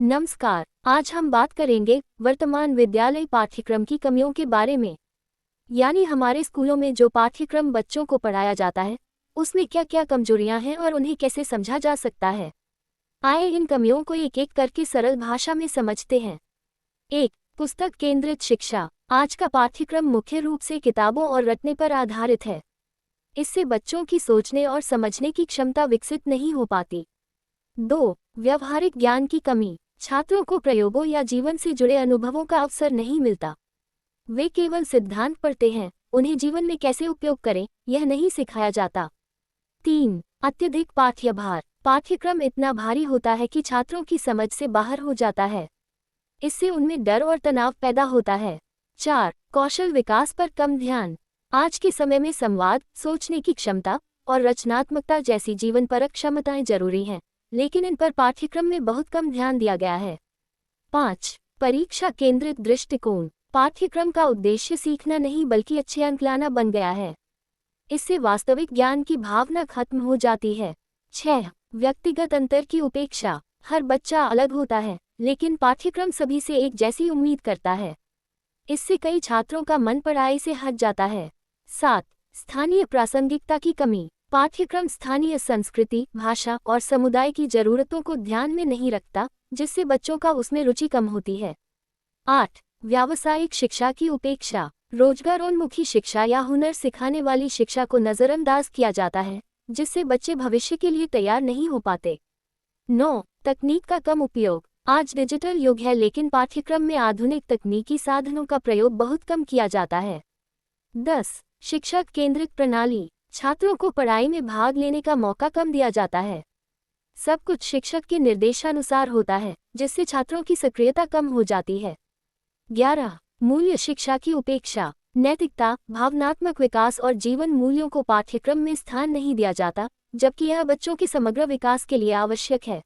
नमस्कार। आज हम बात करेंगे वर्तमान विद्यालय पाठ्यक्रम की कमियों के बारे में। यानी हमारे स्कूलों में जो पाठ्यक्रम बच्चों को पढ़ाया जाता है उसमें क्या क्या कमजोरियां हैं और उन्हें कैसे समझा जा सकता है। आइए इन कमियों को एक एक करके सरल भाषा में समझते हैं। 1. पुस्तक केंद्रित शिक्षा। आज का पाठ्यक्रम मुख्य रूप से किताबों और रटने पर आधारित है। इससे बच्चों की सोचने और समझने की क्षमता विकसित नहीं हो पाती। 2. व्यवहारिक ज्ञान की कमी। छात्रों को प्रयोगों या जीवन से जुड़े अनुभवों का अवसर नहीं मिलता। वे केवल सिद्धांत पढ़ते हैं, उन्हें जीवन में कैसे उपयोग करें यह नहीं सिखाया जाता। 3. अत्यधिक पाठ्यभार। पाठ्यक्रम इतना भारी होता है कि छात्रों की समझ से बाहर हो जाता है। इससे उनमें डर और तनाव पैदा होता है। 4. कौशल विकास पर कम ध्यान। आज के समय में संवाद, सोचने की क्षमता और रचनात्मकता जैसी जीवनपरक क्षमताएं जरूरी हैं, लेकिन इन पर पाठ्यक्रम में बहुत कम ध्यान दिया गया है। 5. परीक्षा केंद्रित दृष्टिकोण। पाठ्यक्रम का उद्देश्य सीखना नहीं बल्कि अच्छे अंक लाना बन गया है। इससे वास्तविक ज्ञान की भावना खत्म हो जाती है। 6. व्यक्तिगत अंतर की उपेक्षा। हर बच्चा अलग होता है, लेकिन पाठ्यक्रम सभी से एक जैसी उम्मीद करता है। इससे कई छात्रों का मन पढ़ाई से हट जाता है। 7. स्थानीय प्रासंगिकता की कमी। पाठ्यक्रम स्थानीय संस्कृति, भाषा और समुदाय की जरूरतों को ध्यान में नहीं रखता, जिससे बच्चों का उसमें रुचि कम होती है। 8. व्यावसायिक शिक्षा की उपेक्षा। रोजगारोन्मुखी शिक्षा या हुनर सिखाने वाली शिक्षा को नज़रअंदाज किया जाता है, जिससे बच्चे भविष्य के लिए तैयार नहीं हो पाते। 9. तकनीक का कम उपयोग। आज डिजिटल युग है, लेकिन पाठ्यक्रम में आधुनिक तकनीकी साधनों का प्रयोग बहुत कम किया जाता है। 10. शिक्षक केंद्रित प्रणाली। छात्रों को पढ़ाई में भाग लेने का मौका कम दिया जाता है। सब कुछ शिक्षक के निर्देशानुसार होता है, जिससे छात्रों की सक्रियता कम हो जाती है। 11. मूल्य शिक्षा की उपेक्षा। नैतिकता, भावनात्मक विकास और जीवन मूल्यों को पाठ्यक्रम में स्थान नहीं दिया जाता, जबकि यह बच्चों के समग्र विकास के लिए आवश्यक है।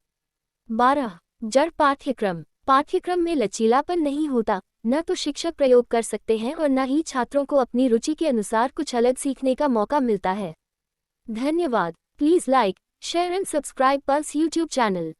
12. जड़ पाठ्यक्रम। पाठ्यक्रम में लचीलापन नहीं होता, न तो शिक्षक प्रयोग कर सकते हैं और न ही छात्रों को अपनी रुचि के अनुसार कुछ अलग सीखने का मौका मिलता है। धन्यवाद। Please like, share and subscribe pulse YouTube channel.